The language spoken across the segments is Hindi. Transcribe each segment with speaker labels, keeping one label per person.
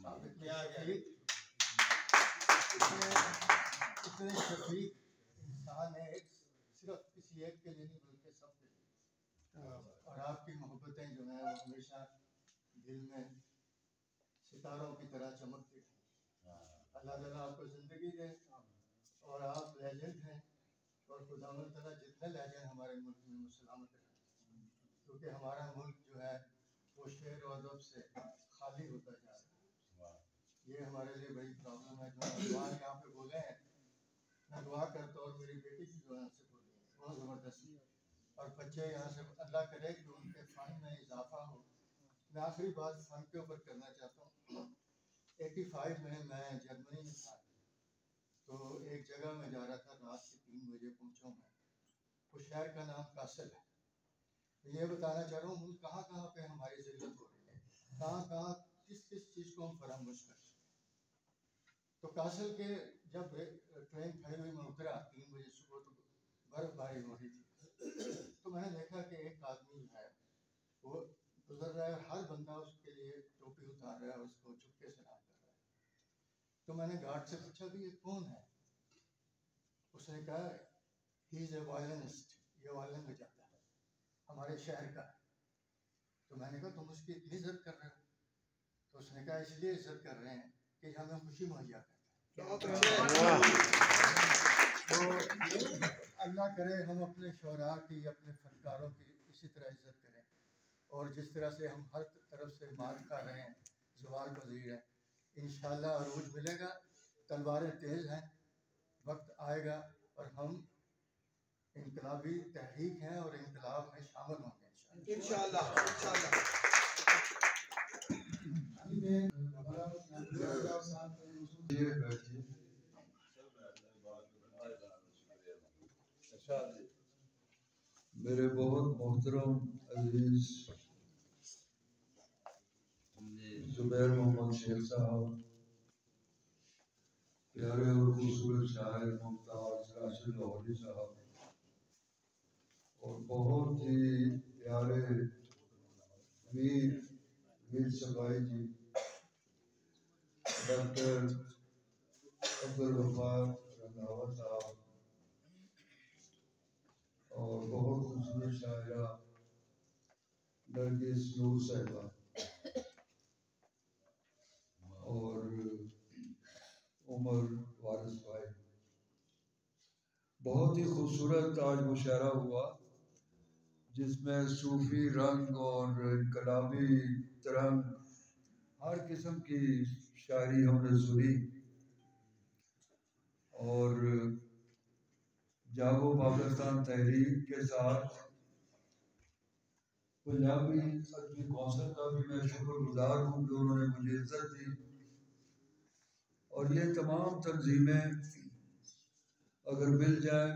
Speaker 1: साबित किया गया। इतने शफीक इंसान है, सिर्फ किसी एक के लिए नहीं बल्कि सब के लिए। और आपकी मोहब्बतें जो है वो हमेशा दिल में सितारों की तरह चमकती हैं। अल्लाह ताला आपको ज़िंदगी दे और आप लेजेंड हैं और खुदावंद ताला जितने लेजेंड हमारे मुल्क में सलामत रखें, क्योंकि हमारा मुल्क जो है वो शेर और अदब से खाली होता जा रहा है। ये हमारे लिए बड़ी प्रॉब्लम है। जो दुआ यहाँ पे बोले हैं, मैं दुआ करता हूँ और मेरी बेटी की दुआ से बोली है बहुत ज़बरदस्त, और बच्चे यहाँ से अल्लाह करे कि उनके फ़न में इजाफा हो। मैं आखिरी बात फ़न के ऊपर करना चाहता हूँ। 85 में मैं जर्मनी में था, तो एक जगह में जा रहा था, रात के 3 बजे पहुँचा मैं। उस शहर का नाम कासल है। ये बताना चाह रहा हूँ मुल्क कहाँ कहाँ पे हमारी ज़रूरत हो रही है, कहाँ कहाँ किस किस चीज़ को हम फरामोश कर सकते हैं। तो कासल के जब ट्रेन खड़ी हुई, मैं उतरा 3 बजे सुबह, तो बर्फबारी हो रही थी। तो मैंने देखा कि एक आदमी जो है वो गुजर रहा है, हर बंदा उसके लिए टोपी उतार रहा है, उसको चुपके से सलाम कर रहा है। तो मैंने गार्ड से पूछा कि ये कौन है। उसने कहा ही इज़ ए वायलिनिस्ट, ये वायलिन बजाता है, हमारे शहर का। तो मैंने कहा तुम उसकी इतनी इज्जत कर रहे हो? तो उसने कहा इसलिए इज्जत कर रहे हैं कि हमें खुशी मुहैया करता है। तो अल्लाह करे हम अपने शोरा की, अपने फनकारों की इसी तरह इज्जत करें, और जिस तरह से हम हर तरफ से मार खा रहे हैं, ज़वाल पज़ीर है, इंशाअल्लाह अरूज मिलेगा। तलवारें तेज़ हैं, वक्त आएगा और हम इनकलाबी तहरीक हैं और इनकलाब में शामिल होंगे इंशाअल्लाह।
Speaker 2: मेरे बहुत मोहतरम अजीज जुबैर मोहम्मद शेख साहब, प्यारे और खूबसूरत शायर मुमताज राशिद लाहौरी साहब, और बहुत ही प्यारे वीर सगाई जी, डॉक्टर अब्दुल गफ्फार रंधावा साहब, और बहुत खूबसूरत शायरा नरगिस नूर साहिबा, और उमर वारिस भाई। बहुत ही खूबसूरत आज मुशायरा हुआ जिसमें सूफी रंग और इनकलाबी तरंग, हर किस्म की शायरी हमने सुनी। और जागो पाकिस्तान तहरीक के साथ पंजाबी अदबी कौंसिल का भी मैं शुक्रगुजार हूँ कि उन्होंने मुझे इज्जत दी। और ये तमाम तंजीमें अगर मिल जाए,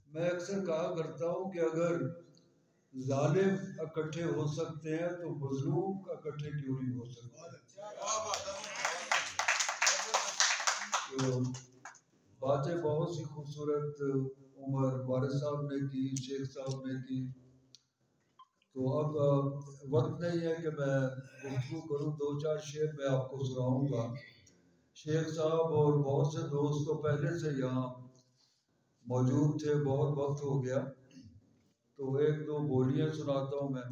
Speaker 2: मैं अक्सर कहा करता हूँ कि अगर जालिम इकट्ठे हो सकते हैं तो मजलूम इकट्ठे क्यों नहीं हो सकते। तो बातें बहुत सी खूबसूरत उमर वारिस साहब ने की, शेख साहब ने की। तो अब वक्त नहीं है कि मैं गुफ्तगू करूँ, 2-4 शेर मैं आपको सुनाऊंगा। शेख साहब और बहुत से दोस्त तो पहले से यहाँ मौजूद थे, बहुत वक्त हो गया, तो 1-2 बोलियां सुनाता हूँ मैं।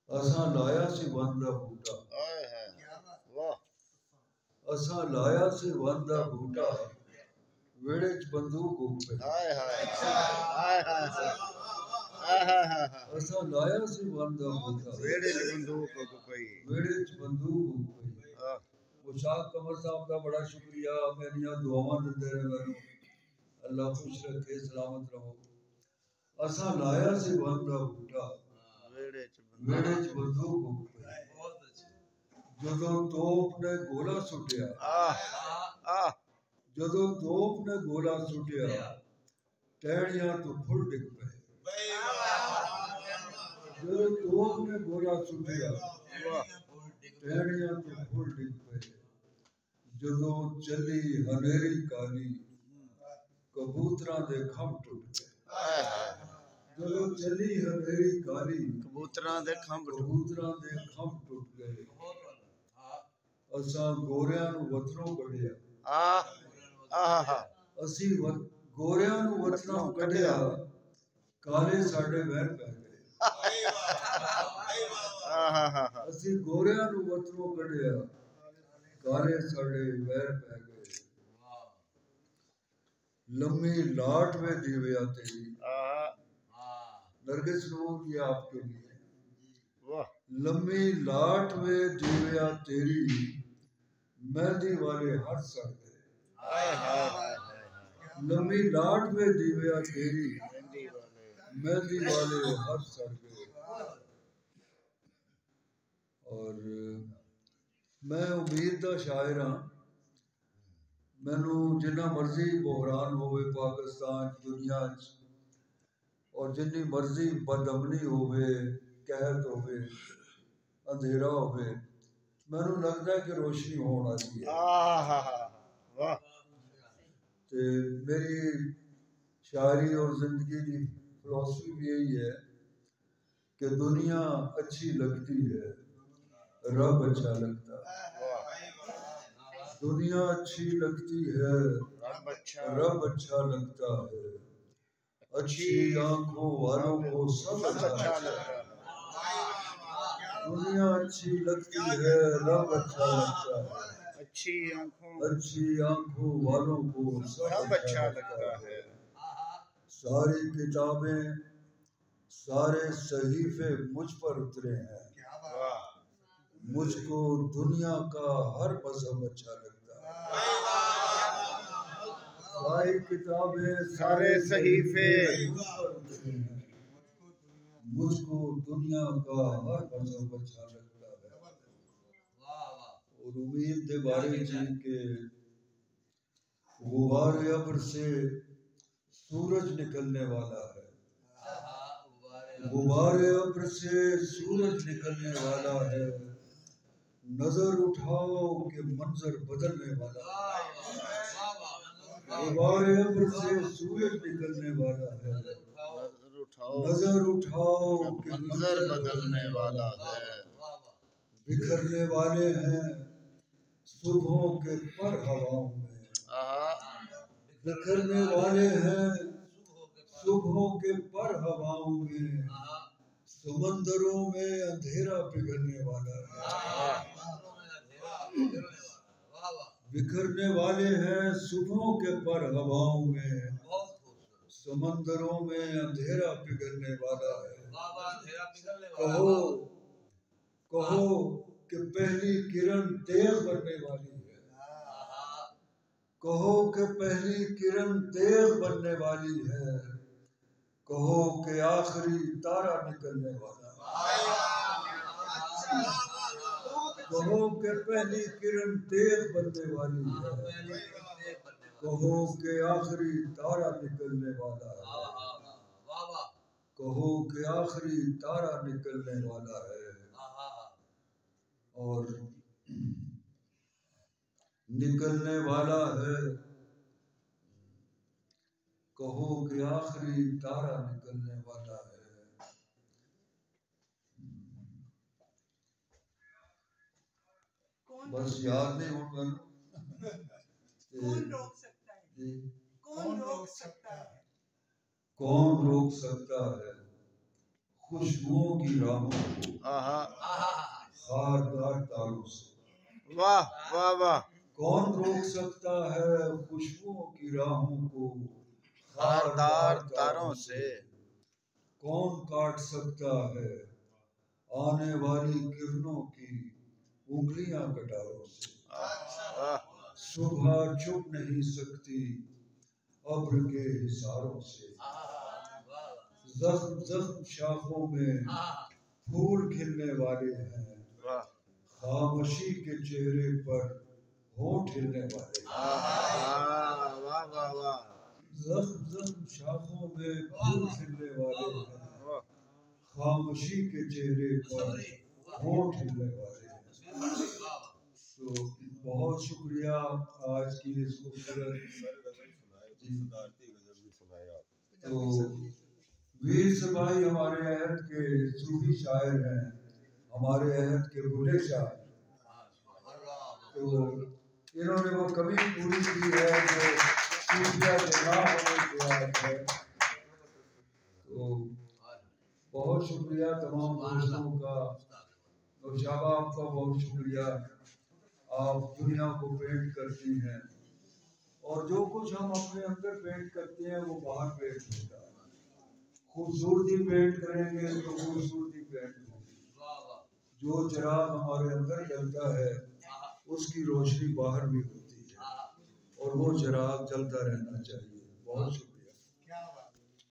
Speaker 2: असा लाया सी वन दा बूटा, असा लाया सी वन दा बूटा, वेड़े च बंदूक उप्पे। असा लाया सी वन दा बूटा, वेड़े च बंदूक उप्पे। मुशाक कमर साहब का बड़ा शुक्रिया, मेरिया दुआवां दिंदे रहे मैनू, अल्लाह खुश रखे, सलामत रहो। असा लाया सी वन दा बूटा, वेड़े च बंदूक उप्पे, जदों तोप ने गोला सुटिया, जदों तोप ने गोला सुटिया, टहनियां तो फुल डिग पे। जदों तोप ने गोला सुटिया, टहनियां तो फुल डिग पे। जदों चली हनेरी काली, कबूतरां दे खम टुट गए। जदों चली हनेरी काली, कबूतरां दे खम टुट गए। असां गोरियां नूं वतनों कढिया ਅਸੀਂ ਗੋਰਿਆਂ ਨੂੰ ਵਤਨੋਂ ਕੱਢਿਆ ਕਾਲੇ ਸਾਡੇ ਵਹਿਰ ਪੈ ਗਏ ਅਸੀਂ ਗੋਰਿਆਂ ਨੂੰ ਵਤਨੋਂ ਕੱਢਿਆ ਕਾਲੇ ਸਾਡੇ ਵਹਿਰ ਪੈ ਗਏ लम्मी लाट में दीवया तेरी नरगिस नूर ये आपके लिए लम्मी लाट में दीवया तेरी मेहंदी वाले हर सर गए लम्मी लाट में दीवया तेरी मेहंदी वाले हर सर गए और मैं उम्मीद दा शायर हाँ मैनू जिन्ना मर्जी बहरान होवे पाकिस्तान दुनिया और जिन्नी मर्जी बदअमनी होवे कहत होवे अंधेरा होवे मैनू लगता है कि रोशनी होने वाली है ते मेरी शायरी और जिंदगी की फिलॉसफी भी यही है कि दुनिया अच्छी लगती है रब अच्छा लगता है दुनिया अच्छी लगती है रब अच्छा लगता है अच्छी आंखों वालों को सब अच्छा लगता है दुनिया अच्छी लगती है रब अच्छा लगता है अच्छी आंखों वालों को सब अच्छा लगता है सारी किताबें सारे सहीफे मुझ पर उतरे हैं मुझको दुनिया का हर मजहब अच्छा लगता है सारी किताबें सारे सहीफे मुझको दुनिया का हर मजहब अच्छा लगता है और उम्मीद दे बारे जी के गुबार अब्र से सूरज निकलने वाला है गुबार अब्र से सूरज निकलने वाला है नजर उठाओ के मंजर बदलने वाला गुबार अब्र से सूरज निकलने वाला है नजर उठाओ के मंजर बदलने वाला है बिखरने वाले हैं सुबहों के पर हवाओं में बिखरने वाले हैं सुबहों के पर हवाओं में समंदरों में अंधेरा पिघलने वाला है बिखरने वाले हैं सुबहों के पर हवाओं में समंदरों में अंधेरा पिघलने वाला है कहो कहो कि पहली किरण तेज बनने वाली है कहो कि पहली किरण तेज बनने वाली है कहो कि आखिरी तारा निकलने वाला है कहो कि पहली किरण तेज बनने वाली है कहो कि आखिरी तारा निकलने वाला है कहो कि आखिरी तारा निकलने वाला है और निकलने वाला है कहो कि आखिरी तारा निकलने वाला है बस याद नहीं होगा
Speaker 3: कौन रोक सकता है कौन रोक सकता है
Speaker 2: कौन रोक सकता है खुशबुओं की राहों को खारदार तारों से
Speaker 4: वाह वाह वाह
Speaker 2: कौन रोक सकता है खुशबुओं की राहों को
Speaker 4: खारदार तारों से
Speaker 2: कौन काट सकता है आने वाली किरणों की उंगलियां कटारों से सुबह छुप नहीं सकती अब्र के हिसारों से जख्म जख्म शाखों में फूल खिलने वाले हैं खामोशी के चेहरे पर होंठ हिलने वाले जख्म जख्म शाखों में फूल खिलने वाले हैं खामोशी के चेहरे पर होंठ हिलने वाले हैं तो बहुत शुक्रिया आज की इस खूबसूरत तो वीर सिपाही हमारे अहद के सूफी शायर हैं हमारे अहद के बुले शाह तो इन्होंने वो कमी पूरी की है जो सूफिया के ना होने के बाद है। तो बहुत शुक्रिया तमाम दोस्तों का। नौशाबा आपका बहुत शुक्रिया, आप दुनिया को पेंट करती हैं और जो कुछ हम अपने अंदर पेंट करते हैं वो बाहर पेंट होता है। खूबसूरती पेंट करेंगे तो खूबसूरती पेंट होगी। जो चिराग हमारे अंदर जलता है उसकी रोशनी बाहर भी होती है और वो चिराग जलता रहना चाहिए। बहुत शुक्रिया।